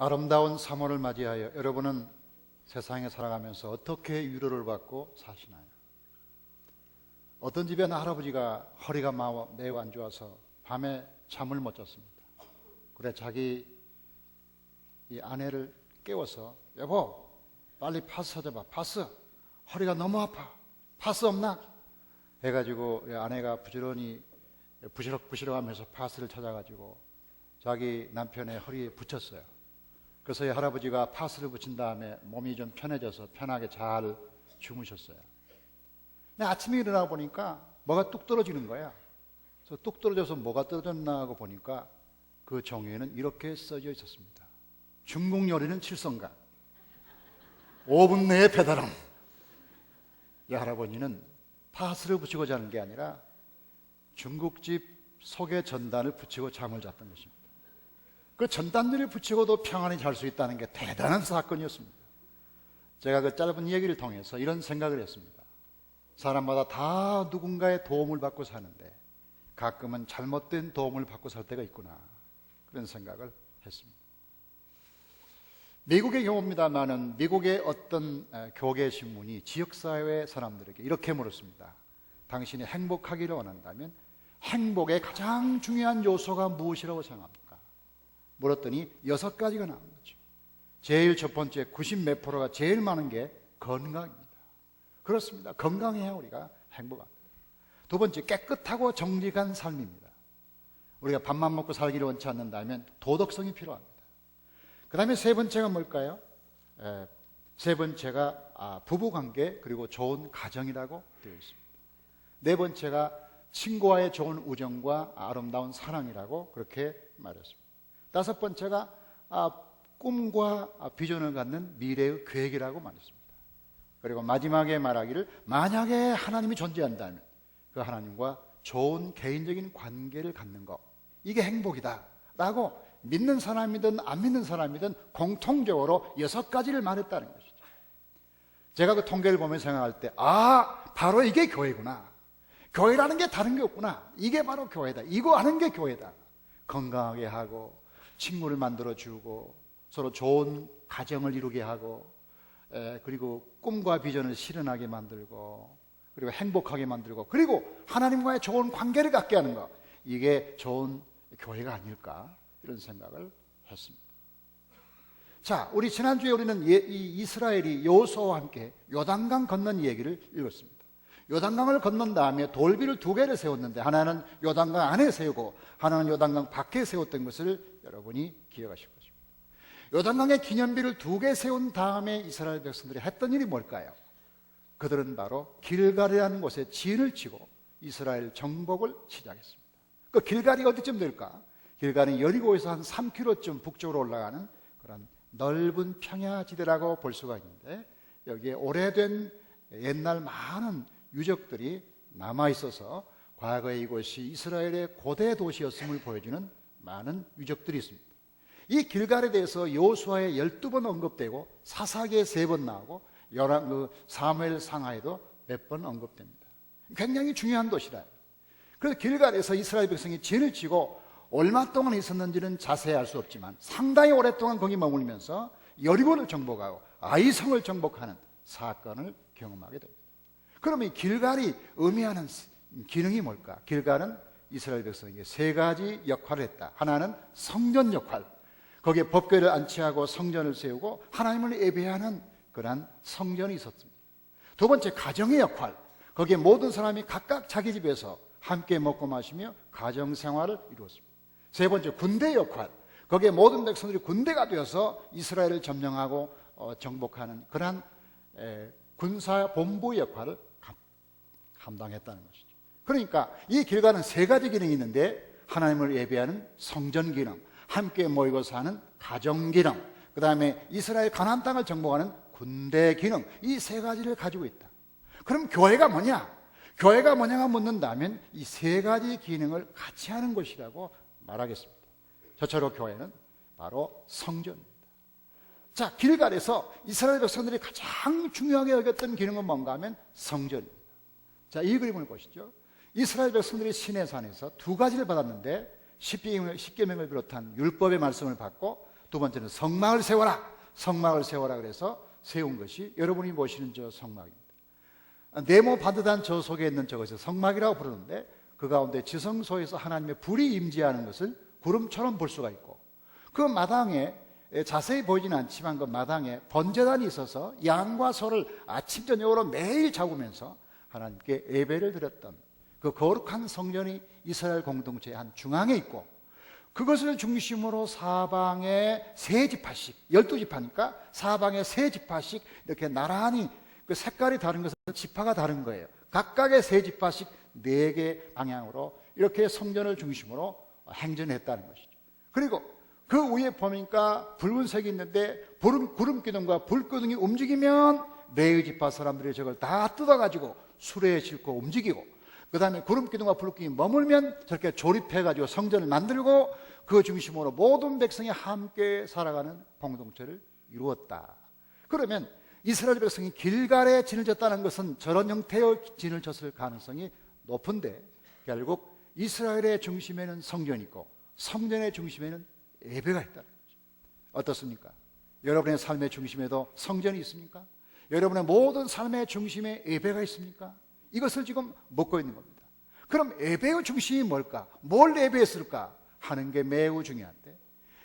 아름다운 3월을 맞이하여 여러분은 세상에 살아가면서 어떻게 위로를 받고 사시나요? 어떤 집에는 할아버지가 허리가 매우 안 좋아서 밤에 잠을 못 잤습니다. 그래 자기 이 아내를 깨워서 여보 빨리 파스 찾아봐. 파스 허리가 너무 아파. 파스 없나? 해가지고 아내가 부지런히 부시럭부시럭 하면서 파스를 찾아가지고 자기 남편의 허리에 붙였어요. 그래서 이 할아버지가 파스를 붙인 다음에 몸이 좀 편해져서 편하게 잘 주무셨어요. 근데 아침에 일어나 보니까 뭐가 뚝 떨어지는 거야. 그래서 뚝 떨어져서 뭐가 떨어졌나 하고 보니까 그 종이에는 이렇게 써져 있었습니다. 중국 요리는 칠성가 5분 내에 배달함. 이 할아버지는 파스를 붙이고 자는 게 아니라 중국집 소개 전단을 붙이고 잠을 잤던 것입니다. 그 전단들을 붙이고도 평안히 잘 수 있다는 게 대단한 사건이었습니다. 제가 그 짧은 얘기를 통해서 이런 생각을 했습니다. 사람마다 다 누군가의 도움을 받고 사는데 가끔은 잘못된 도움을 받고 살 때가 있구나, 그런 생각을 했습니다. 미국의 경우입니다만은 미국의 어떤 교계 신문이 지역사회 사람들에게 이렇게 물었습니다. 당신이 행복하기를 원한다면 행복의 가장 중요한 요소가 무엇이라고 생각합니까? 물었더니 6가지가 나온 거죠. 제일 첫 번째 90몇 프로가 제일 많은 게 건강입니다. 그렇습니다. 건강해야 우리가 행복합니다. 두 번째 깨끗하고 정직한 삶입니다. 우리가 밥만 먹고 살기를 원치 않는다면 도덕성이 필요합니다. 그 다음에 세 번째가 뭘까요? 세 번째가 부부관계 그리고 좋은 가정이라고 되어 있습니다. 네 번째가 친구와의 좋은 우정과 아름다운 사랑이라고 그렇게 말했습니다. 다섯 번째가 꿈과 비전을 갖는 미래의 계획이라고 말했습니다. 그리고 마지막에 말하기를 만약에 하나님이 존재한다면 그 하나님과 좋은 개인적인 관계를 갖는 것, 이게 행복이다 라고 믿는 사람이든 안 믿는 사람이든 공통적으로 6가지를 말했다는 것이죠. 제가 그 통계를 보면서 생각할 때 바로 이게 교회구나. 교회라는 게 다른 게 없구나. 이게 바로 교회다. 이거 하는 게 교회다. 건강하게 하고 친구를 만들어주고 서로 좋은 가정을 이루게 하고 그리고 꿈과 비전을 실현하게 만들고 그리고 행복하게 만들고 그리고 하나님과의 좋은 관계를 갖게 하는 것, 이게 좋은 교회가 아닐까, 이런 생각을 했습니다. 자, 우리 지난주에 우리는 이 이스라엘이 여호수아와 함께 요단강 건넌 얘기를 읽었습니다. 요단강을 건넌 다음에 돌비를 2개를 세웠는데 하나는 요단강 안에 세우고 하나는 요단강 밖에 세웠던 것을 여러분이 기억하실 것입니다. 요단강에 기념비를 2개 세운 다음에 이스라엘 백성들이 했던 일이 뭘까요? 그들은 바로 길갈이라는 곳에 진을 치고 이스라엘 정복을 시작했습니다. 그 길갈이 어디쯤 될까? 길갈은 여리고에서 한 3km쯤 북쪽으로 올라가는 그런 넓은 평야지대라고 볼 수가 있는데 여기에 오래된 옛날 많은 유적들이 남아있어서 과거에 이곳이 이스라엘의 고대 도시였음을 보여주는 많은 유적들이 있습니다. 이 길갈에 대해서 여호수아에 12번 언급되고 사사기에 3번 나오고 사무엘 상하에도 몇 번 언급됩니다. 굉장히 중요한 도시라. 그래서 길갈에서 이스라엘 백성이 진을 치고 얼마 동안 있었는지는 자세히 알 수 없지만 상당히 오랫동안 거기 머물면서 여리고를 정복하고 아이성을 정복하는 사건을 경험하게 됩니다. 그러면 이 길갈이 의미하는 기능이 뭘까? 길갈은 이스라엘 백성에게 3가지 역할을 했다. 하나는 성전 역할, 거기에 법궤를 안치하고 성전을 세우고 하나님을 예배하는 그런 성전이 있었습니다. 두 번째, 가정의 역할, 거기에 모든 사람이 각각 자기 집에서 함께 먹고 마시며 가정생활을 이루었습니다. 세 번째, 군대 역할, 거기에 모든 백성들이 군대가 되어서 이스라엘을 점령하고 정복하는 그러한 군사 본부 역할을 감당했다는 것이죠. 그러니까 이 길갈은 3가지 기능이 있는데 하나님을 예배하는 성전 기능, 함께 모이고 사는 가정 기능, 그 다음에 이스라엘 가나안 땅을 정복하는 군대 기능, 이 3가지를 가지고 있다. 그럼 교회가 뭐냐? 교회가 뭐냐가 묻는다면 이 3가지 기능을 같이 하는 것이라고 말하겠습니다. 저처럼 교회는 바로 성전입니다. 자, 길갈에서 이스라엘 백성들이 가장 중요하게 여겼던 기능은 뭔가 하면 성전입니다. 자, 이 그림을 보시죠. 이스라엘 백성들이 시내산에서 2가지를 받았는데 십계명을 비롯한 율법의 말씀을 받고 두 번째는 성막을 세워라. 성막을 세워라 그래서 세운 것이 여러분이 보시는 저 성막입니다. 네모 반듯한 저 속에 있는 저것을 성막이라고 부르는데 그 가운데 지성소에서 하나님의 불이 임재하는 것을 구름처럼 볼 수가 있고 그 마당에 자세히 보이지는 않지만 그 마당에 번제단이 있어서 양과 소를 아침 저녁으로 매일 잡으면서 하나님께 예배를 드렸던 그 거룩한 성전이 이스라엘 공동체의 한 중앙에 있고 그것을 중심으로 사방에 세 지파씩 12지파니까 사방에 세 지파씩 이렇게 나란히 그 색깔이 다른 것은 지파가 다른 거예요. 각각의 세 지파씩 4개 방향으로 이렇게 성전을 중심으로 행전했다는 것이죠. 그리고 그 위에 보니까 붉은색이 있는데 구름 기둥과 불 기둥이 움직이면 레위 지파 사람들이 저걸 다 뜯어가지고 수레에 싣고 움직이고 그 다음에 구름 기둥과 불 기둥이 머물면 저렇게 조립해가지고 성전을 만들고 그 중심으로 모든 백성이 함께 살아가는 공동체를 이루었다. 그러면 이스라엘 백성이 길갈에 진을 쳤다는 것은 저런 형태의 진을 쳤을 가능성이 높은데 결국 이스라엘의 중심에는 성전이 있고 성전의 중심에는 예배가 있다는 거죠. 어떻습니까? 여러분의 삶의 중심에도 성전이 있습니까? 여러분의 모든 삶의 중심에 예배가 있습니까? 이것을 지금 묻고 있는 겁니다. 그럼 예배의 중심이 뭘까? 뭘 예배했을까? 하는 게 매우 중요한데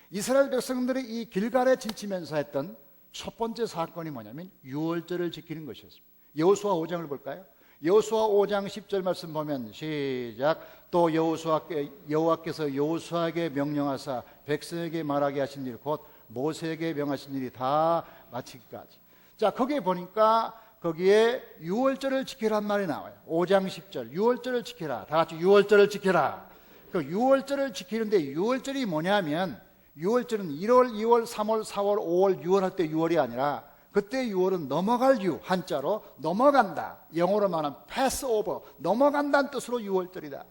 이스라엘 백성들이 이 길갈에 진치면서 했던 첫 번째 사건이 뭐냐면 유월절을 지키는 것이었습니다. 여호수아 5장을 볼까요? 여호수아 5장 10절 말씀 보면 시작. 또 여호와께서 여호수아에게 명령하사 백성에게 말하게 하신 일 곧 모세에게 명하신 일이 다 마치기까지. 자, 거기에 보니까 거기에 유월절을 지키란 말이 나와요. 5장 10절 유월절을 지켜라. 다 같이 유월절을 지켜라. 그 유월절을 지키는데 유월절이 뭐냐면 유월절은 1월, 2월, 3월, 4월, 5월, 6월 할 때 6월이 아니라 그때 6월은 넘어갈 유, 한자로 넘어간다. 영어로 말하면 pass over, 넘어간다는 뜻으로 6월절이다.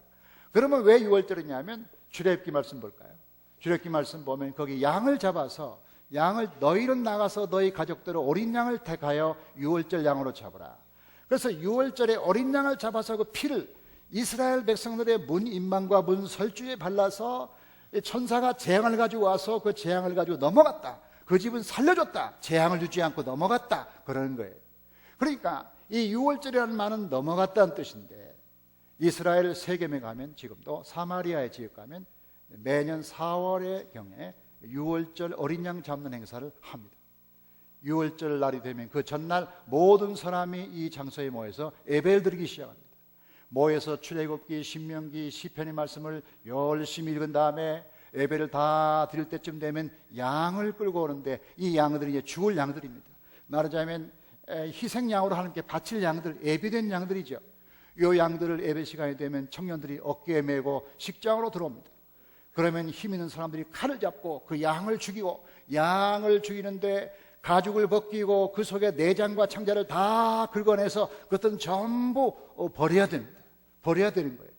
그러면 왜 6월절이냐면 출애굽기 말씀 볼까요? 출애굽기 말씀 보면 거기 양을 잡아서 양을 너희는 나가서 너희 가족들을 어린 양을 택하여 6월절 양으로 잡으라. 그래서 6월절에 어린 양을 잡아서 그 피를 이스라엘 백성들의 문 임망과 문 설주에 발라서 천사가 재앙을 가지고 와서 그 재앙을 가지고 넘어갔다. 그 집은 살려줬다. 재앙을 주지 않고 넘어갔다. 그러는 거예요. 그러니까 이 6월절이라는 말은 넘어갔다는 뜻인데 이스라엘 세겜에 가면 지금도 사마리아의 지역 가면 매년 4월의 경에 6월절 어린 양 잡는 행사를 합니다. 6월절 날이 되면 그 전날 모든 사람이 이 장소에 모여서 예배를 드리기 시작합니다. 모여서 출애굽기, 신명기, 시편의 말씀을 열심히 읽은 다음에 예배를 다 드릴 때쯤 되면 양을 끌고 오는데 이 양들이 이제 죽을 양들입니다. 말하자면 희생양으로 하나님께 바칠 양들, 예비된 양들이죠. 이 양들을 예배 시간이 되면 청년들이 어깨에 메고 식장으로 들어옵니다. 그러면 힘 있는 사람들이 칼을 잡고 그 양을 죽이고 양을 죽이는데 가죽을 벗기고 그 속에 내장과 창자를 다 긁어내서 그것은 전부 버려야 됩니다. 버려야 되는 거예요.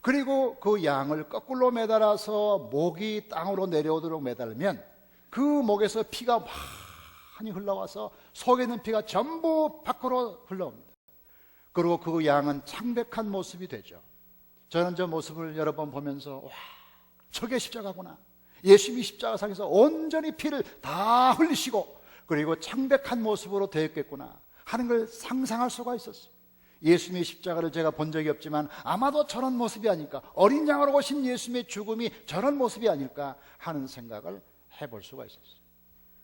그리고 그 양을 거꾸로 매달아서 목이 땅으로 내려오도록 매달면 그 목에서 피가 많이 흘러와서 속에 있는 피가 전부 밖으로 흘러옵니다. 그리고 그 양은 창백한 모습이 되죠. 저는 저 모습을 여러 번 보면서 와, 저게 십자가구나. 예수님이 십자가상에서 온전히 피를 다 흘리시고 그리고 창백한 모습으로 되었겠구나 하는 걸 상상할 수가 있었어요. 예수님의 십자가를 제가 본 적이 없지만 아마도 저런 모습이 아닐까, 어린 양으로 오신 예수님의 죽음이 저런 모습이 아닐까 하는 생각을 해볼 수가 있었어요.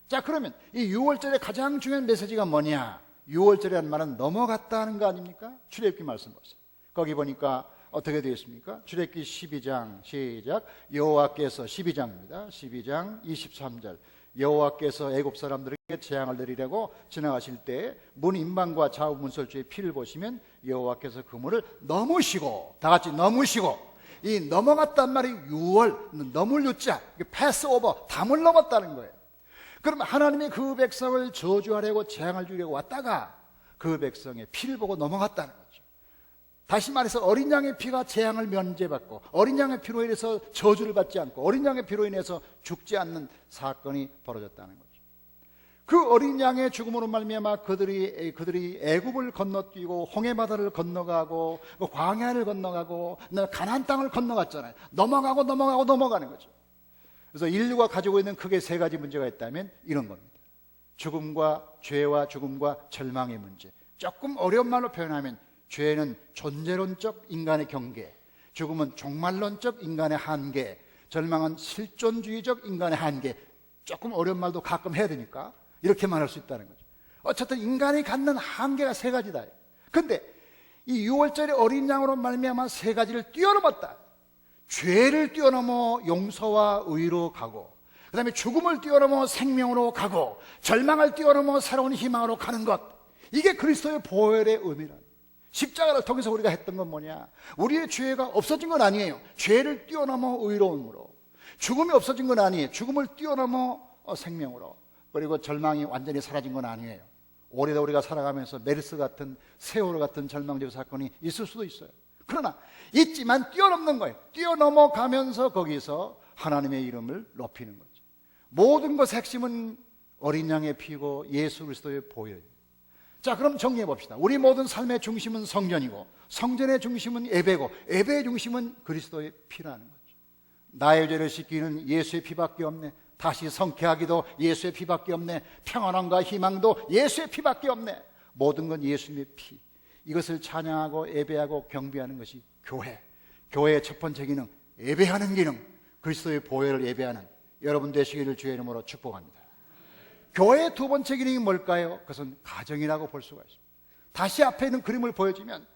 자, 그러면 이 6월절의 가장 중요한 메시지가 뭐냐? 6월절이라는 말은 넘어갔다는 거 아닙니까? 출애굽기 말씀 보세요. 거기 보니까 어떻게 되어 있습니까? 출애굽기 12장 시작. 여호와께서 12장입니다. 12장 23절. 여호와께서 애굽 사람들에게 재앙을 내리려고 지나가실 때 문 임방과 좌우 문설주의 피를 보시면 여호와께서 그물을 넘으시고, 다 같이 넘으시고, 이 넘어갔단 말이 6월, 넘을 유자, 패스 오버, 담을 넘었다는 거예요. 그럼 하나님이 그 백성을 저주하려고 재앙을 주려고 왔다가 그 백성의 피를 보고 넘어갔다는 거죠. 다시 말해서 어린 양의 피가 재앙을 면제받고 어린 양의 피로 인해서 저주를 받지 않고 어린 양의 피로 인해서 죽지 않는 사건이 벌어졌다는 거죠. 그 어린 양의 죽음으로 말미암아 그들이 애굽을 건너뛰고 홍해바다를 건너가고 광야를 건너가고 가나안 땅을 건너갔잖아요. 넘어가는 거죠. 그래서 인류가 가지고 있는 크게 세 가지 문제가 있다면 이런 겁니다. 죽음과 죄와 죽음과 절망의 문제. 조금 어려운 말로 표현하면 죄는 존재론적 인간의 경계, 죽음은 종말론적 인간의 한계, 절망은 실존주의적 인간의 한계. 조금 어려운 말도 가끔 해야 되니까 이렇게 말할 수 있다는 거죠. 어쨌든 인간이 갖는 한계가 세 가지다. 근데 이 6월절의 어린 양으로 말미암아 세 가지를 뛰어넘었다. 죄를 뛰어넘어 용서와 의로 가고, 그 다음에 죽음을 뛰어넘어 생명으로 가고, 절망을 뛰어넘어 새로운 희망으로 가는 것. 이게 그리스도의 보혈의 의미란. 십자가를 통해서 우리가 했던 건 뭐냐? 우리의 죄가 없어진 건 아니에요. 죄를 뛰어넘어 의로움으로. 죽음이 없어진 건 아니에요. 죽음을 뛰어넘어 생명으로. 그리고 절망이 완전히 사라진 건 아니에요. 오래도 우리가 살아가면서 메르스 같은, 세월호 같은 절망적 사건이 있을 수도 있어요. 그러나 있지만 뛰어넘는 거예요. 뛰어넘어가면서 거기서 하나님의 이름을 높이는 거죠. 모든 것의 핵심은 어린 양의 피고 예수 그리스도의 보혈입니다. 자, 그럼 정리해 봅시다. 우리 모든 삶의 중심은 성전이고, 성전의 중심은 예배고, 예배의 중심은 그리스도의 피라는 거죠. 나의 죄를 씻기는 예수의 피밖에 없네. 다시 성쾌하기도 예수의 피밖에 없네. 평안함과 희망도 예수의 피밖에 없네. 모든 건 예수님의 피. 이것을 찬양하고 예배하고 경배하는 것이 교회. 교회의 첫 번째 기능, 예배하는 기능, 그리스도의 보혈을 예배하는 여러분 되시기를 주의 이름으로 축복합니다. 교회의 두 번째 기능이 뭘까요? 그것은 가정이라고 볼 수가 있습니다. 다시 앞에 있는 그림을 보여주면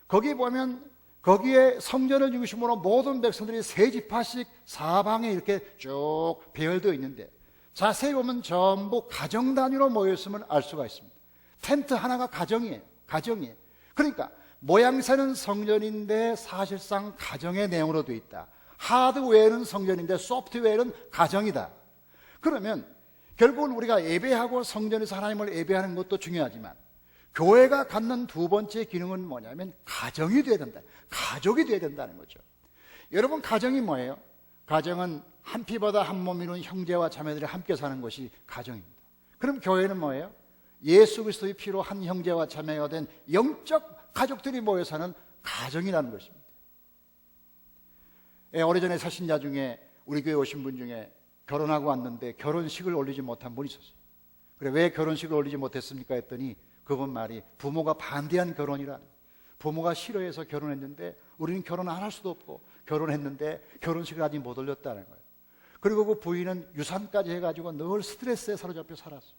거기 보면 거기에 성전을 중심으로 모든 백성들이 세 지파씩 사방에 이렇게 쭉 배열되어 있는데 자세히 보면 전부 가정 단위로 모였음을 알 수가 있습니다. 텐트 하나가 가정이에요. 가정이에요. 그러니까 모양새는 성전인데 사실상 가정의 내용으로 되어 있다. 하드웨어는 성전인데 소프트웨어는 가정이다. 그러면 결국은 우리가 예배하고 성전에서 하나님을 예배하는 것도 중요하지만 교회가 갖는 두 번째 기능은 뭐냐면 가정이 되어야 된다. 가족이 되어야 된다는 거죠. 여러분, 가정이 뭐예요? 가정은 한 피보다 한 몸이는 형제와 자매들이 함께 사는 것이 가정입니다. 그럼 교회는 뭐예요? 예수 그리스도의 피로 한 형제와 자매가 된 영적 가족들이 모여 사는 가정이라는 것입니다. 오래전에 사신자 중에 우리 교회 오신 분 중에 결혼하고 왔는데 결혼식을 올리지 못한 분이 있었어요. 그래, 왜 결혼식을 올리지 못했습니까? 했더니 그분 말이 부모가 반대한 결혼이라, 부모가 싫어해서 결혼했는데 우리는 결혼 안 할 수도 없고 결혼했는데 결혼식을 아직 못 올렸다는 거예요. 그리고 그 부인은 유산까지 해가지고 늘 스트레스에 사로잡혀 살았어요.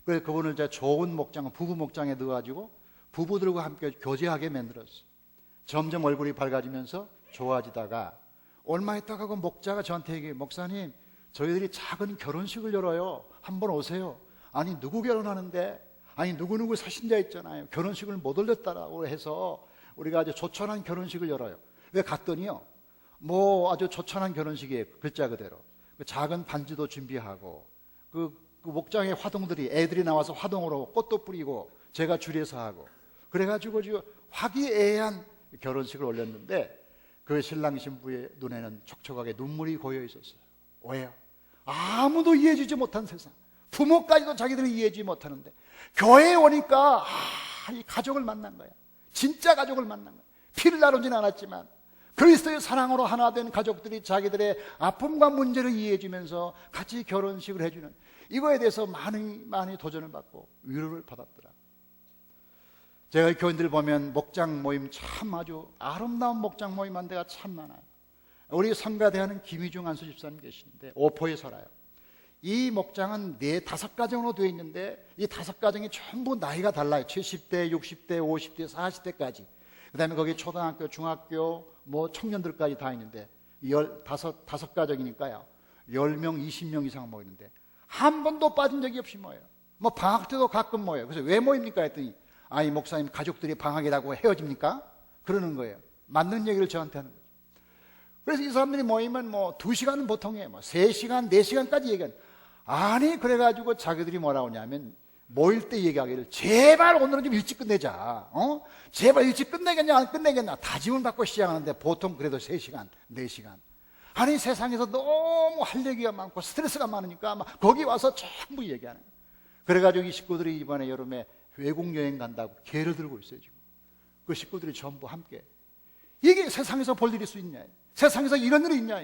그래서 그분을 이제 좋은 목장, 부부 목장에 넣어가지고 부부들과 함께 교제하게 만들었어요. 점점 얼굴이 밝아지면서 좋아지다가 얼마 있다가 그 목자가 저한테 얘기해요. 목사님, 저희들이 작은 결혼식을 열어요. 한번 오세요. 아니, 누구 결혼하는데? 아니, 누구누구 사신자 있잖아요. 결혼식을 못 올렸다라고 해서 우리가 아주 조촐한 결혼식을 열어요. 왜 갔더니요, 뭐 아주 조촐한 결혼식이에요. 글자 그대로. 그 작은 반지도 준비하고 그 목장의 화동들이, 애들이 나와서 화동으로 꽃도 뿌리고 제가 줄여서 하고 그래가지고 지금 화기애애한 결혼식을 올렸는데 그 신랑 신부의 눈에는 촉촉하게 눈물이 고여 있었어요. 왜요? 아무도 이해해주지 못한 세상, 부모까지도 자기들이 이해해주지 못하는데 교회에 오니까 이 가족을 만난 거야. 진짜 가족을 만난 거야. 피를 나누지는 않았지만 그리스도의 사랑으로 하나 된 가족들이 자기들의 아픔과 문제를 이해해주면서 같이 결혼식을 해주는, 이거에 대해서 많이 도전을 받고 위로를 받았더라. 제가 교인들 보면 목장 모임 참 아주 아름다운 목장 모임한 데가 참 많아요. 우리 성가대하는 김희중 안수 집사님 계시는데 오포에 살아요. 이 목장은 4-5가정으로 되어 있는데 이 5가정이 전부 나이가 달라요. 70대, 60대, 50대, 40대까지. 그 다음에 거기 초등학교, 중학교, 뭐 청년들까지 다 있는데 5가정이니까요 10명, 20명 이상 모이는데 한 번도 빠진 적이 없이 모여요. 뭐 방학 때도 가끔 모여요. 그래서 왜 모입니까? 했더니 아니, 목사님, 가족들이 방학이라고 헤어집니까? 그러는 거예요. 맞는 얘기를 저한테 하는 거예요. 그래서 이 사람들이 모이면 뭐 2시간은 보통이에요. 뭐 3시간, 4시간까지 얘기하는. 아니, 그래가지고 자기들이 뭐라고 하냐면 모일 때 얘기하기를 제발 오늘은 좀 일찍 끝내자. 제발 일찍 끝내겠냐 안 끝내겠냐 다짐을 받고 시작하는데 보통 그래도 3시간, 4시간. 아니, 세상에서 너무 할 얘기가 많고 스트레스가 많으니까 막 거기 와서 전부 얘기하는 거예요. 그래가지고 이 식구들이 이번에 여름에 외국 여행 간다고 계를 들고 있어요. 지금 그 식구들이 전부 함께. 이게 세상에서 볼 일일 수 있냐, 세상에서 이런 일이 있냐.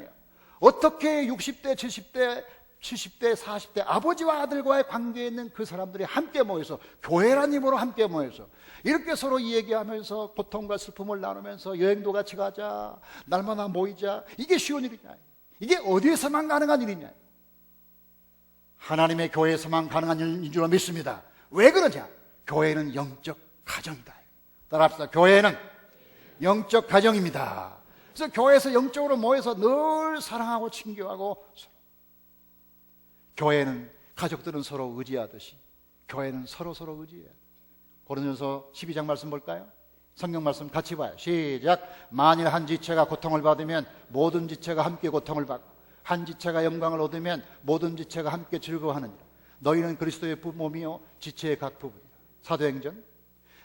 어떻게 60대, 70대, 70대, 40대 아버지와 아들과의 관계에 있는 그 사람들이 함께 모여서 교회란 힘으로 함께 모여서 이렇게 서로 얘기하면서 고통과 슬픔을 나누면서 여행도 같이 가자, 날마다 모이자, 이게 쉬운 일이냐? 이게 어디에서만 가능한 일이냐? 하나님의 교회에서만 가능한 일인 줄 믿습니다. 왜 그러냐? 교회는 영적 가정이다. 따라합시다. 교회는 영적 가정입니다. 그래서 교회에서 영적으로 모여서 늘 사랑하고 친교하고, 교회는 가족들은 서로 의지하듯이 교회는 서로 의지해요. 고린도전서 12장 말씀 볼까요? 성경 말씀 같이 봐요. 시작. 만일 한 지체가 고통을 받으면 모든 지체가 함께 고통을 받고, 한 지체가 영광을 얻으면 모든 지체가 함께 즐거워하느니라. 너희는 그리스도의 몸이요 지체의 각 부분이라. 사도행전.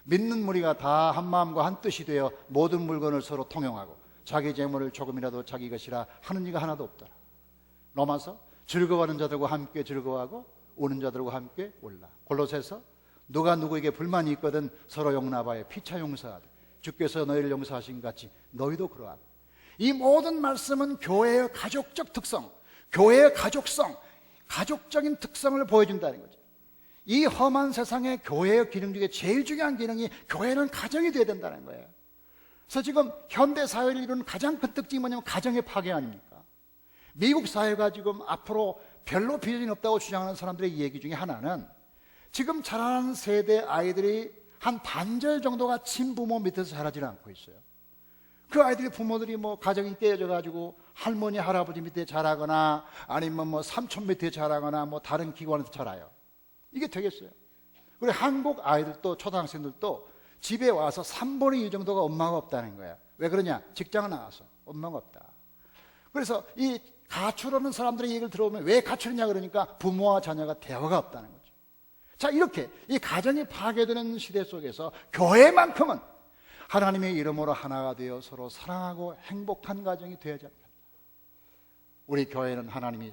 믿는 무리가 다 한 마음과 한 뜻이 되어 모든 물건을 서로 통용하고 자기 재물을 조금이라도 자기 것이라 하는 이가 하나도 없더라. 로마서. 즐거워하는 자들과 함께 즐거워하고 우는 자들과 함께 울라. 골로새서. 누가 누구에게 불만이 있거든 서로 용납하여 피차 용서하되 주께서 너희를 용서하신 같이 너희도 그러하고. 이 모든 말씀은 교회의 가족적 특성, 교회의 가족성, 가족적인 특성을 보여준다는 거죠. 이 험한 세상에 교회의 기능 중에 제일 중요한 기능이 교회는 가정이 되어야 된다는 거예요. 그래서 지금 현대 사회를 이루는 가장 큰 특징이 뭐냐면 가정의 파괴 아닙니까? 미국 사회가 지금 앞으로 별로 비전이 없다고 주장하는 사람들의 얘기 중에 하나는 지금 자라는 세대 아이들이 한 반절 정도가 친부모 밑에서 자라지 않고 있어요. 그 아이들이 부모들이 뭐 가정이 깨어져 가지고 할머니 할아버지 밑에 자라거나 아니면 뭐 삼촌 밑에 자라거나 뭐 다른 기관에서 자라요. 이게 되겠어요? 그리고 한국 아이들도 초등학생들도 집에 와서 3분의 1 정도가 엄마가 없다는 거야. 왜 그러냐? 직장을 나가서 엄마가 없다. 그래서 이 가출하는 사람들의 얘기를 들어보면 왜 가출이냐 그러니까 부모와 자녀가 대화가 없다는 거죠. 자, 이렇게 이 가정이 파괴되는 시대 속에서 교회만큼은 하나님의 이름으로 하나가 되어 서로 사랑하고 행복한 가정이 되어야지 않겠나. 우리 교회는 하나님이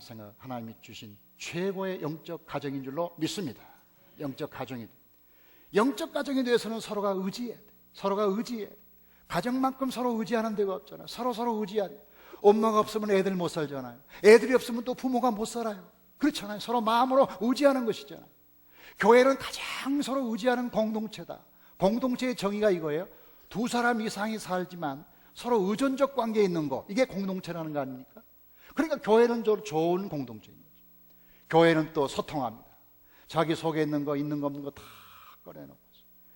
주신 최고의 영적 가정인 줄로 믿습니다. 영적 가정이. 영적 가정에 대해서는 서로가 의지해야 돼. 서로가 의지해. 가정만큼 서로 의지하는 데가 없잖아요. 서로 의지해야 돼. 엄마가 없으면 애들 못 살잖아요. 애들이 없으면 또 부모가 못 살아요. 그렇잖아요. 서로 마음으로 의지하는 것이잖아요. 교회는 가장 서로 의지하는 공동체다. 공동체의 정의가 이거예요. 두 사람 이상이 살지만 서로 의존적 관계에 있는 거, 이게 공동체라는 거 아닙니까? 그러니까 교회는 좋은 공동체인 거죠. 교회는 또 소통합니다. 자기 속에 있는 거 없는 거 다 꺼내놓고,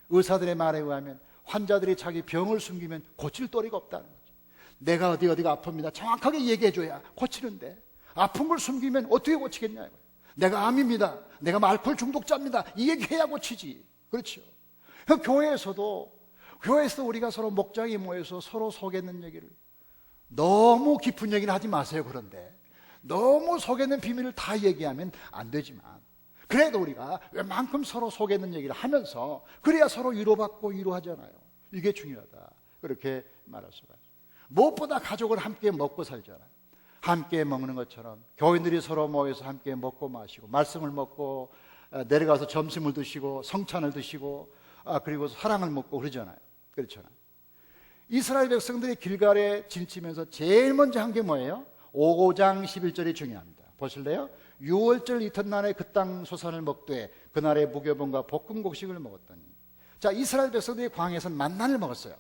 의사들의 말에 의하면 환자들이 자기 병을 숨기면 고칠 도리가 없다는 거죠. 내가 어디가 아픕니다. 정확하게 얘기해줘야 고치는데 아픈 걸 숨기면 어떻게 고치겠냐. 내가 암입니다. 내가 알코올 중독자입니다. 이 얘기해야 고치지. 그렇죠. 교회에서도 우리가 서로 목장에 모여서 서로 속에 있는 얘기를, 너무 깊은 얘기는 하지 마세요. 그런데 너무 속에 있는 비밀을 다 얘기하면 안 되지만 그래도 우리가 웬만큼 서로 속에 있는 얘기를 하면서 그래야 서로 위로받고 위로하잖아요. 이게 중요하다. 그렇게 말할 수가 있어요. 무엇보다 가족을 함께 먹고 살잖아요. 함께 먹는 것처럼 교인들이 서로 모여서 함께 먹고 마시고 말씀을 먹고 내려가서 점심을 드시고 성찬을 드시고 그리고 사랑을 먹고 그러잖아요. 그렇잖아요. 이스라엘 백성들이 길갈에 진치면서 제일 먼저 한 게 뭐예요? 5장 11절이 중요합니다. 보실래요? 6월절 이튿날에 그 땅 소산을 먹되 그날에 무교병과 볶은 곡식을 먹었더니. 자, 이스라엘 백성들이 광야에서 만나를 먹었어요.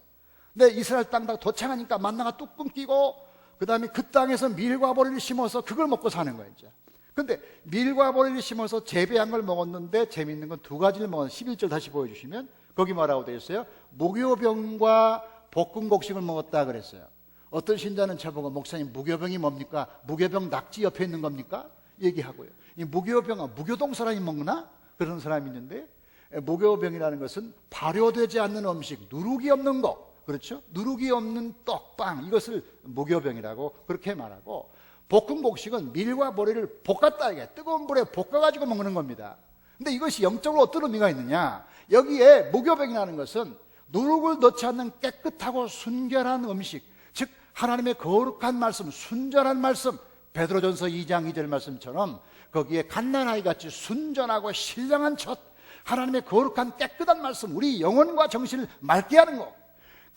근데 이스라엘 땅 다 도착하니까 만나가 뚝 끊기고 그 다음에 그 땅에서 밀과 보리를 심어서 그걸 먹고 사는 거예요. 이제. 근데 밀과 보리를 심어서 재배한 걸 먹었는데 재미있는 건 두 가지를 먹었는데 11절 다시 보여주시면 거기 뭐라고 되어 있어요? 무교병과 볶은 곡식을 먹었다 그랬어요. 어떤 신자는 저보고 목사님 무교병이 뭡니까? 무교병 낙지 옆에 있는 겁니까? 얘기하고요. 이 무교병은 무교동 사람이 먹나? 그런 사람이 있는데 무교병이라는 것은 발효되지 않는 음식, 누룩이 없는 거, 그렇죠? 누룩이 없는 떡, 빵, 이것을 무교병이라고 그렇게 말하고, 볶은 곡식은 밀과 보리를 볶았다, 이게 뜨거운 불에 볶아가지고 먹는 겁니다. 근데 이것이 영적으로 어떤 의미가 있느냐? 여기에 무교병이라는 것은 누룩을 넣지 않는 깨끗하고 순결한 음식, 즉 하나님의 거룩한 말씀, 순전한 말씀, 베드로전서 2장 2절 말씀처럼 거기에 갓난아이 같이 순전하고 신령한 첫 하나님의 거룩한 깨끗한 말씀, 우리 영혼과 정신을 맑게 하는 것,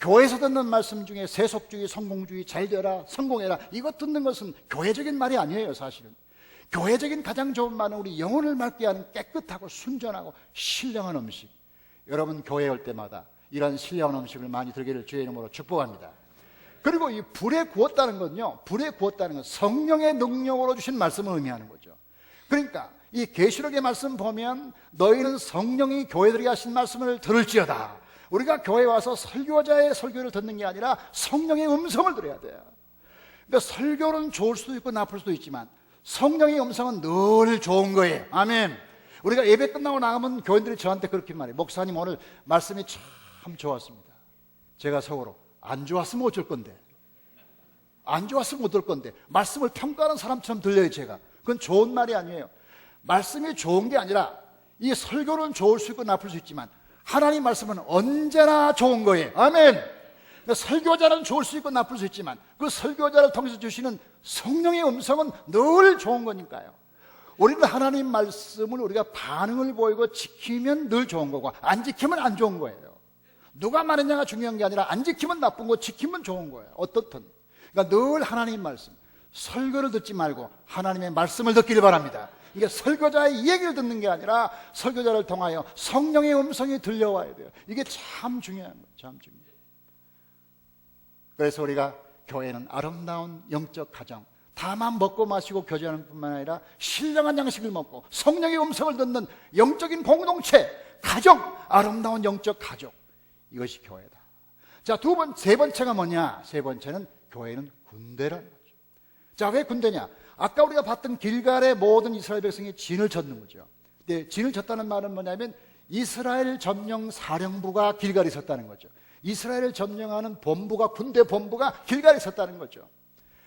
교회에서 듣는 말씀 중에 세속주의, 성공주의, 잘되라, 성공해라, 이것 듣는 것은 교회적인 말이 아니에요. 사실은 교회적인 가장 좋은 말은 우리 영혼을 맑게 하는 깨끗하고 순전하고 신령한 음식. 여러분 교회에 올 때마다 이런 신령한 음식을 많이 들기를 주의 이름으로 축복합니다. 그리고 이 불에 구웠다는 건요, 불에 구웠다는 건 성령의 능력으로 주신 말씀을 의미하는 거죠. 그러니까 이 계시록의 말씀 보면 너희는 성령이 교회들에게 하신 말씀을 들을지어다. 우리가 교회에 와서 설교자의 설교를 듣는 게 아니라 성령의 음성을 들어야 돼요. 그러니까 설교는 좋을 수도 있고 나쁠 수도 있지만 성령의 음성은 늘 좋은 거예요. 아멘. 우리가 예배 끝나고 나가면 교인들이 저한테 그렇게 말해요. 목사님 오늘 말씀이 참 좋았습니다. 제가 속으로 안 좋았으면 어쩔 건데, 안 좋았으면 어떨 건데, 말씀을 평가하는 사람처럼 들려요. 제가 그건 좋은 말이 아니에요. 말씀이 좋은 게 아니라 이 설교는 좋을 수 있고 나쁠 수 있지만 하나님 말씀은 언제나 좋은 거예요. 아멘. 그러니까 설교자는 좋을 수 있고 나쁠 수 있지만 그 설교자를 통해서 주시는 성령의 음성은 늘 좋은 거니까요. 우리는 하나님 말씀을 우리가 반응을 보이고 지키면 늘 좋은 거고 안 지키면 안 좋은 거예요. 누가 말했냐가 중요한 게 아니라 안 지키면 나쁜 거, 지키면 좋은 거예요. 어떻든. 그러니까 늘 하나님 말씀, 설교를 듣지 말고 하나님의 말씀을 듣기를 바랍니다. 이게 설교자의 이야기를 듣는 게 아니라 설교자를 통하여 성령의 음성이 들려와야 돼요. 이게 참 중요한 거예요. 참 중요해요. 그래서 우리가 교회는 아름다운 영적 가정, 다만 먹고 마시고 교제하는 뿐만 아니라 신령한 양식을 먹고 성령의 음성을 듣는 영적인 공동체, 가정, 아름다운 영적 가족, 이것이 교회다. 자, 세 번째가 뭐냐? 세 번째는 교회는 군대라는 거죠. 자, 왜 군대냐? 아까 우리가 봤던 길갈의 모든 이스라엘 백성이 진을 쳤는 거죠. 근데 진을 쳤다는 말은 뭐냐면 이스라엘 점령 사령부가 길갈에 있었다는 거죠. 이스라엘을 점령하는 본부가, 군대 본부가 길갈에 있었다는 거죠.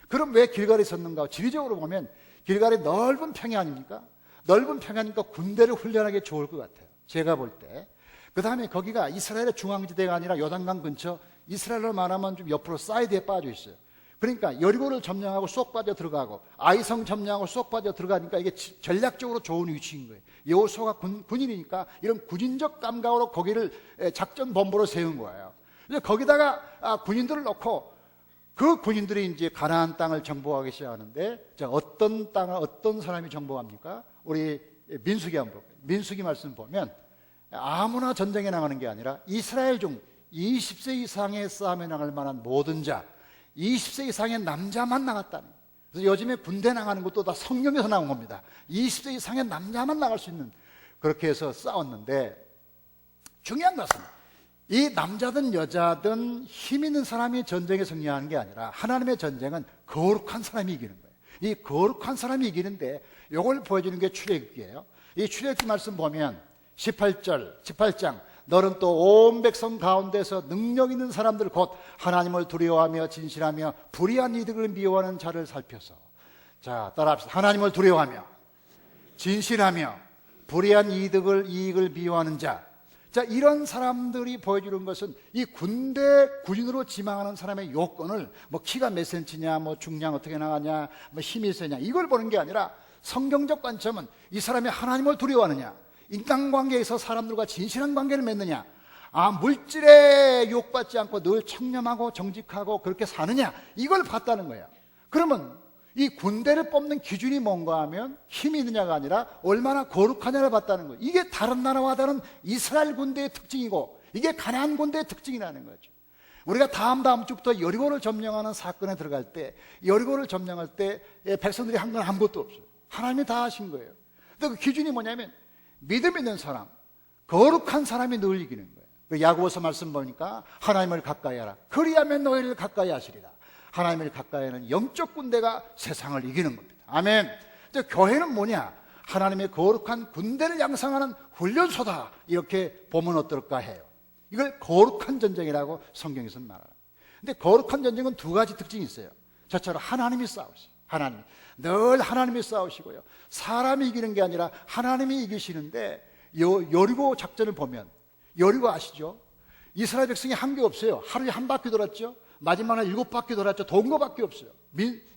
그럼 왜 길갈에 있었는가? 지리적으로 보면 길갈이 넓은 평야 아닙니까? 넓은 평야니까 군대를 훈련하기 좋을 것 같아요. 제가 볼 때. 그 다음에 거기가 이스라엘의 중앙지대가 아니라 요단강 근처, 이스라엘로 말하면 좀 옆으로 사이드에 빠져 있어요. 그러니까 여리고를 점령하고 쏙 빠져 들어가고 아이성 점령하고 쏙 빠져 들어가니까 이게 전략적으로 좋은 위치인 거예요. 여호수아가 군인이니까 이런 군인적 감각으로 거기를 작전 본부로 세운 거예요. 그래서 거기다가 군인들을 넣고 그 군인들이 이제 가나안 땅을 정복하기 시작하는데, 자, 어떤 땅을 어떤 사람이 정복합니까? 우리 민수기 한번 볼게요. 민수기 말씀 보면 아무나 전쟁에 나가는 게 아니라 이스라엘 중 20세 이상의 싸움에 나갈 만한 모든 자, 20세 이상의 남자만 나갔다는 거예요. 그래서 요즘에 군대 나가는 것도 다 성령에서 나온 겁니다. 20세 이상의 남자만 나갈 수 있는, 그렇게 해서 싸웠는데, 중요한 것은 이 남자든 여자든 힘 있는 사람이 전쟁에 승리하는 게 아니라 하나님의 전쟁은 거룩한 사람이 이기는 거예요. 이 거룩한 사람이 이기는데 이걸 보여주는 게 출애굽기예요. 이 출애굽기 말씀 보면 18장, 너는 또 온 백성 가운데서 능력 있는 사람들 곧 하나님을 두려워하며 진실하며 불의한 이득을 미워하는 자를 살펴서, 자, 따라합시다. 하나님을 두려워하며 진실하며 불의한 이익을 미워하는 자. 자, 이런 사람들이 보여주는 것은 이 군인으로 지망하는 사람의 요건을 뭐 키가 몇 센치냐, 뭐 중량 어떻게 나가냐, 뭐 힘이 세냐, 이걸 보는 게 아니라 성경적 관점은 이 사람이 하나님을 두려워하느냐, 인간관계에서 사람들과 진실한 관계를 맺느냐, 물질에 욕받지 않고 늘 청렴하고 정직하고 그렇게 사느냐, 이걸 봤다는 거야. 그러면 이 군대를 뽑는 기준이 뭔가 하면 힘이 있느냐가 아니라 얼마나 거룩하냐를 봤다는 거예요. 이게 다른 나라와 다른 이스라엘 군대의 특징이고 이게 가나안 군대의 특징이라는 거죠. 우리가 다음 주부터 여리고를 점령하는 사건에 들어갈 때, 여리고를 점령할 때 백성들이 한 건 아무것도 없어요. 하나님이 다 하신 거예요. 근데 그 기준이 뭐냐면 믿음 있는 사람, 거룩한 사람이 늘 이기는 거예요. 그 야고보서 말씀 보니까 하나님을 가까이 하라. 그리하면 너희를 가까이 하시리라. 하나님을 가까이 하는 영적 군대가 세상을 이기는 겁니다. 아멘. 교회는 뭐냐? 하나님의 거룩한 군대를 양성하는 훈련소다. 이렇게 보면 어떨까 해요. 이걸 거룩한 전쟁이라고 성경에서는 말합니다. 근데 거룩한 전쟁은 두 가지 특징이 있어요. 저처럼 하나님이 싸우세요. 늘 하나님이 싸우시고요. 사람이 이기는 게 아니라 하나님이 이기시는데, 여리고 작전을 보면, 여리고 아시죠? 이스라엘 백성이 한 게 없어요. 하루에 한 바퀴 돌았죠. 마지막에 7바퀴 돌았죠. 돈 거밖에 없어요.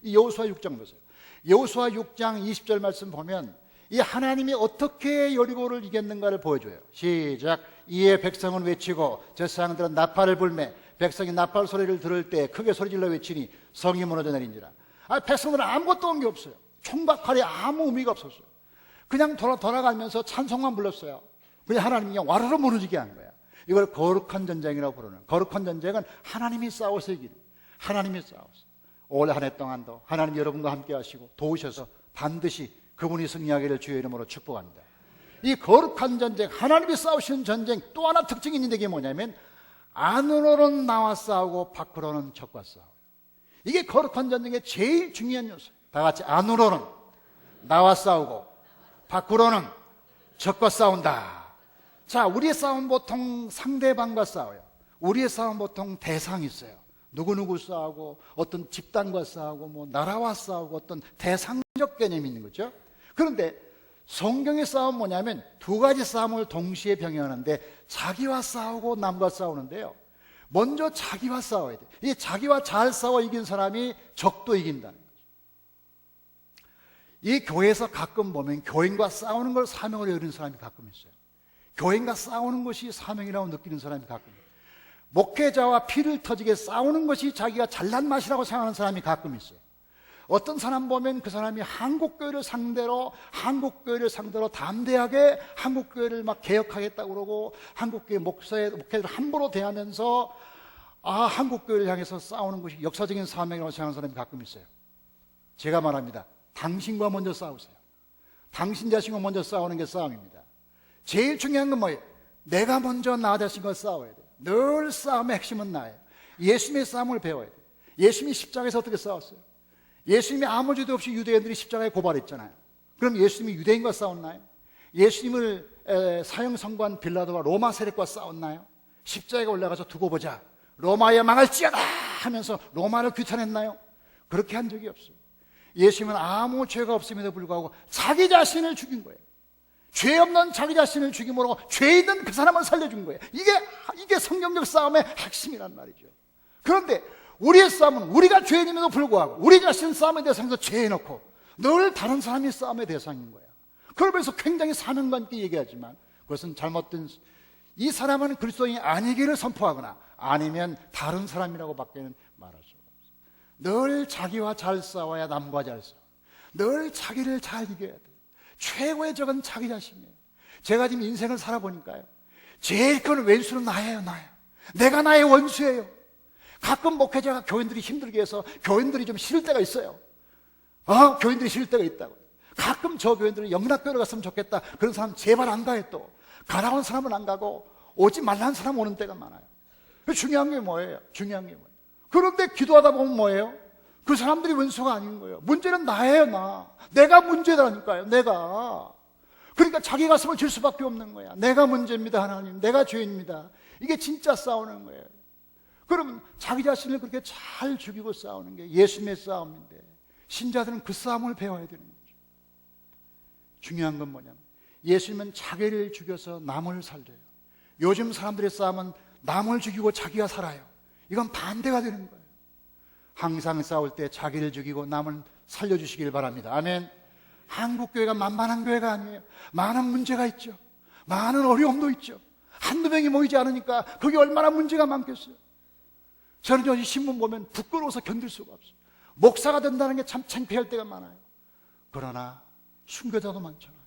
여호수아 6장 보세요. 여호수아 6장 20절 말씀 보면 이 하나님이 어떻게 여리고를 이겼는가를 보여줘요. 시작. 이에 백성은 외치고 저 사람들은 나팔을 불매 백성이 나팔 소리를 들을 때 크게 소리질러 외치니 성이 무너져 내린지라. 백성들은 아무것도 온 게 없어요. 총박칼에 아무 의미가 없었어요. 그냥 돌아가면서 찬송만 불렀어요. 그냥 하나님이 그냥 와르르 무너지게 한 거야. 이걸 거룩한 전쟁이라고 부르는. 거룩한 전쟁은 하나님이 싸우세요. 하나님이 싸우세요. 올 한 해 동안도 하나님 여러분과 함께 하시고 도우셔서 반드시 그분이 승리하기를 주의 이름으로 축복합니다. 이 거룩한 전쟁, 하나님이 싸우시는 전쟁, 또 하나 특징이 있는데 이게 뭐냐면 안으로는 나와 싸우고 밖으로는 적과 싸워요. 이게 거룩한 전쟁의 제일 중요한 요소예요. 다 같이 안으로는 나와 싸우고 밖으로는 적과 싸운다. 자, 우리의 싸움은 보통 상대방과 싸워요. 우리의 싸움은 보통 대상이 있어요. 누구누구 싸우고 어떤 집단과 싸우고 뭐 나라와 싸우고 어떤 대상적 개념이 있는 거죠. 그런데 성경의 싸움은 뭐냐면 두 가지 싸움을 동시에 병행하는데 자기와 싸우고 남과 싸우는데요. 먼저 자기와 싸워야 돼요. 이 자기와 잘 싸워 이긴 사람이 적도 이긴다는 거죠. 이 교회에서 가끔 보면 교인과 싸우는 걸 사명으로 여기는 사람이 가끔 있어요. 교인과 싸우는 것이 사명이라고 느끼는 사람이 가끔 있어요. 목회자와 피를 터지게 싸우는 것이 자기가 잘난 맛이라고 생각하는 사람이 가끔 있어요. 어떤 사람 보면 그 사람이 한국교회를 상대로 담대하게 한국교회를 막 개혁하겠다고 그러고 한국교회 목회를 함부로 대하면서 한국교회를 향해서 싸우는 것이 역사적인 사명이라고 생각하는 사람이 가끔 있어요. 제가 말합니다. 당신과 먼저 싸우세요. 당신 자신과 먼저 싸우는 게 싸움입니다. 제일 중요한 건 뭐예요? 내가 먼저 나 자신과 싸워야 돼요. 늘 싸움의 핵심은 나예요. 예수님의 싸움을 배워야 돼요. 예수님이 십자가에서 어떻게 싸웠어요? 예수님이 아무 죄도 없이 유대인들이 십자가에 고발했잖아요. 그럼 예수님이 유대인과 싸웠나요? 예수님을 사형 선고한 빌라도와 로마 세력과 싸웠나요? 십자가에 올라가서 두고 보자, 로마에 망할지어다 하면서 로마를 규탄했나요? 그렇게 한 적이 없어요. 예수님은 아무 죄가 없음에도 불구하고 자기 자신을 죽인 거예요. 죄 없는 자기 자신을 죽임으로 죄 있는 그 사람을 살려준 거예요. 이게 성경적 싸움의 핵심이란 말이죠. 그런데 우리의 싸움은 우리가 죄인임에도 불구하고 우리 자신 싸움의 대상에서 죄해놓고 늘 다른 사람이 싸움의 대상인 거야. 그러면서 굉장히 사명감 있게 얘기하지만 그것은 잘못된, 이 사람은 그리스도인이 아니기를 선포하거나 아니면 다른 사람이라고 밖에는 말할 수가 없어요. 늘 자기와 잘 싸워야 남과 잘 싸워. 늘 자기를 잘 이겨야 돼. 최고의 적은 자기 자신이에요. 제가 지금 인생을 살아보니까요, 제일 큰 왼수는 나예요. 내가 나의 원수예요. 가끔 목회자가 교인들이 힘들게 해서 교인들이 좀 싫을 때가 있어요. 교인들이 싫을 때가 있다고. 가끔 저 교인들은 영락교회로 갔으면 좋겠다, 그런 사람 제발 안 가요. 또 가라온 사람은 안 가고 오지 말라는 사람 오는 때가 많아요. 중요한 게 뭐예요? 그런데 기도하다 보면 뭐예요? 그 사람들이 원수가 아닌 거예요. 문제는 나예요. 내가 문제라니까요. 내가. 그러니까 자기 가슴을 질 수밖에 없는 거야. 내가 문제입니다, 하나님. 내가 죄인입니다. 이게 진짜 싸우는 거예요. 그러면 자기 자신을 그렇게 잘 죽이고 싸우는 게 예수님의 싸움인데, 신자들은 그 싸움을 배워야 되는 거죠. 중요한 건 뭐냐면 예수님은 자기를 죽여서 남을 살려요. 요즘 사람들의 싸움은 남을 죽이고 자기가 살아요. 이건 반대가 되는 거예요. 항상 싸울 때 자기를 죽이고 남을 살려주시길 바랍니다. 아멘. 한국교회가 만만한 교회가 아니에요. 많은 문제가 있죠. 많은 어려움도 있죠. 한두 명이 모이지 않으니까 그게 얼마나 문제가 많겠어요. 저는 요즘 신문 보면 부끄러워서 견딜 수가 없어요. 목사가 된다는 게 참 창피할 때가 많아요. 그러나 순교자도 많잖아요.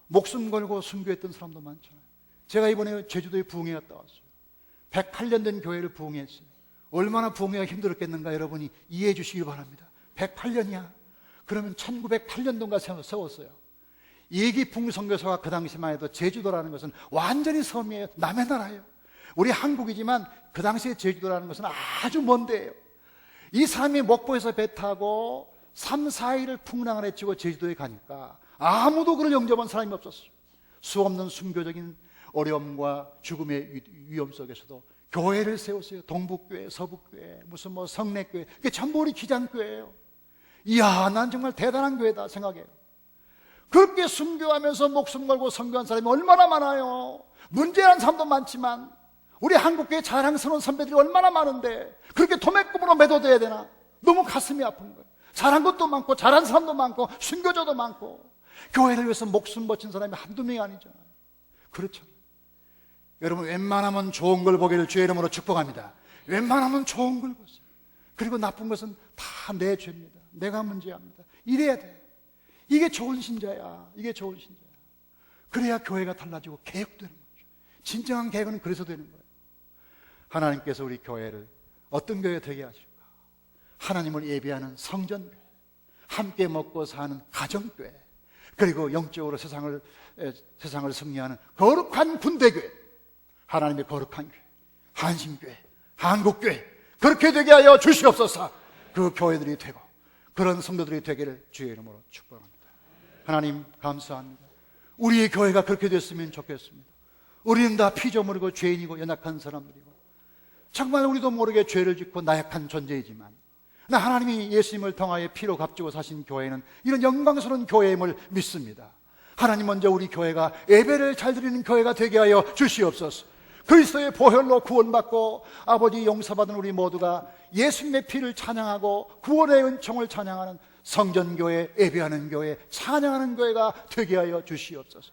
목숨 걸고 순교했던 사람도 많잖아요. 제가 이번에 제주도에 부흥회 갔다 왔어요. 108년 된 교회를 부흥했어요. 얼마나 부흥회가 힘들었겠는가 여러분이 이해해 주시길 바랍니다. 108년이야. 그러면 1908년도인가 세웠어요. 이기풍 선교사가 그 당시만 해도 제주도라는 것은 완전히 섬이에요. 남의 나라예요. 우리 한국이지만 그 당시에 제주도라는 것은 아주 먼 데예요. 이 사람이 목포에서 배 타고 3, 4일을 풍랑을 헤치고 제주도에 가니까 아무도 그를 영접한 사람이 없었어요. 수없는 순교적인 어려움과 죽음의 위험 속에서도 교회를 세웠어요. 동북교회, 서북교회, 무슨 뭐 성내교회, 그게 전부 우리 기장교회예요. 이야, 난 정말 대단한 교회다 생각해요. 그렇게 순교하면서 목숨 걸고 선교한 사람이 얼마나 많아요. 문제란 사람도 많지만 우리 한국교회 자랑스러운 선배들이 얼마나 많은데 그렇게 도매금으로 매도돼야 되나? 너무 가슴이 아픈 거예요. 잘한 것도 많고 잘한 사람도 많고 순교자도 많고 교회를 위해서 목숨 바친 사람이 한두 명이 아니잖아요. 그렇죠. 여러분 웬만하면 좋은 걸 보기를 주의 이름으로 축복합니다. 웬만하면 좋은 걸 보세요. 그리고 나쁜 것은 다 내 죄입니다. 내가 문제합니다. 이래야 돼. 이게 좋은 신자야. 이게 좋은 신자야. 그래야 교회가 달라지고 개혁되는 거죠. 진정한 개혁은 그래서 되는 거예요. 하나님께서 우리 교회를 어떤 교회 되게 하실까? 하나님을 예배하는 성전교회, 함께 먹고 사는 가정교회, 그리고 영적으로 세상을 승리하는 거룩한 군대교회, 하나님의 거룩한 교회, 한심교회, 한국교회, 그렇게 되게 하여 주시옵소서. 그 교회들이 되고 그런 성도들이 되기를 주의 이름으로 축복합니다. 하나님 감사합니다. 우리의 교회가 그렇게 됐으면 좋겠습니다. 우리는 다 피조물이고 죄인이고 연약한 사람들이고 정말 우리도 모르게 죄를 짓고 나약한 존재이지만 하나님이 예수님을 통하여 피로 값주고 사신 교회는 이런 영광스러운 교회임을 믿습니다. 하나님 먼저 우리 교회가 예배를 잘 드리는 교회가 되게 하여 주시옵소서. 그리스도의 보혈로 구원받고 아버지 용서받은 우리 모두가 예수님의 피를 찬양하고 구원의 은총을 찬양하는 성전교회, 예배하는 교회, 찬양하는 교회가 되게 하여 주시옵소서.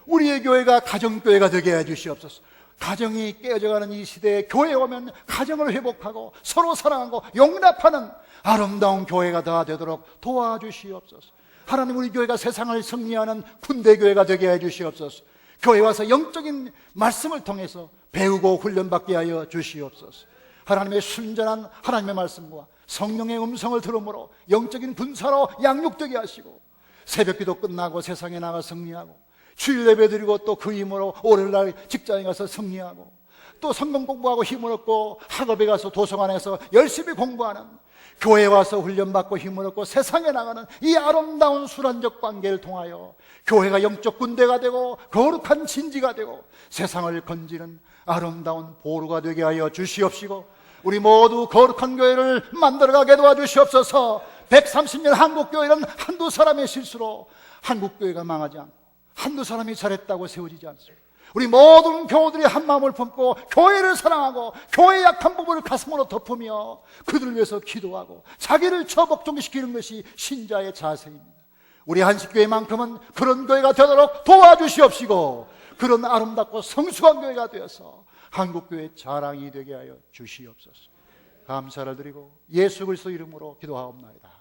우리의 교회가 가정교회가 되게 하여 주시옵소서. 가정이 깨어져가는 이 시대에 교회에 오면 가정을 회복하고 서로 사랑하고 용납하는 아름다운 교회가 다 되도록 도와주시옵소서. 하나님, 우리 교회가 세상을 승리하는 군대교회가 되게 해 주시옵소서. 교회 와서 영적인 말씀을 통해서 배우고 훈련받게 하여 주시옵소서. 하나님의 순전한 하나님의 말씀과 성령의 음성을 들음으로 영적인 군사로 양육되게 하시고 새벽기도 끝나고 세상에 나가 승리하고 주일 예배 드리고 또 그 힘으로 오늘날 직장에 가서 승리하고 또 성경 공부하고 힘을 얻고 학업에 가서 도서관에서 열심히 공부하는, 교회에 와서 훈련받고 힘을 얻고 세상에 나가는 이 아름다운 순환적 관계를 통하여 교회가 영적 군대가 되고 거룩한 진지가 되고 세상을 건지는 아름다운 보루가 되게 하여 주시옵시고 우리 모두 거룩한 교회를 만들어가게 도와주시옵소서. 130년 한국교회는 한두 사람의 실수로 한국교회가 망하지 않고 한두 사람이 잘했다고 세워지지 않습니다. 우리 모든 교우들이 한 마음을 품고 교회를 사랑하고 교회의 약한 부분을 가슴으로 덮으며 그들을 위해서 기도하고 자기를 처복종시키는 것이 신자의 자세입니다. 우리 한식교회만큼은 그런 교회가 되도록 도와주시옵시고 그런 아름답고 성숙한 교회가 되어서 한국교회의 자랑이 되게 하여 주시옵소서. 감사를 드리고 예수 그리스도 이름으로 기도하옵나이다.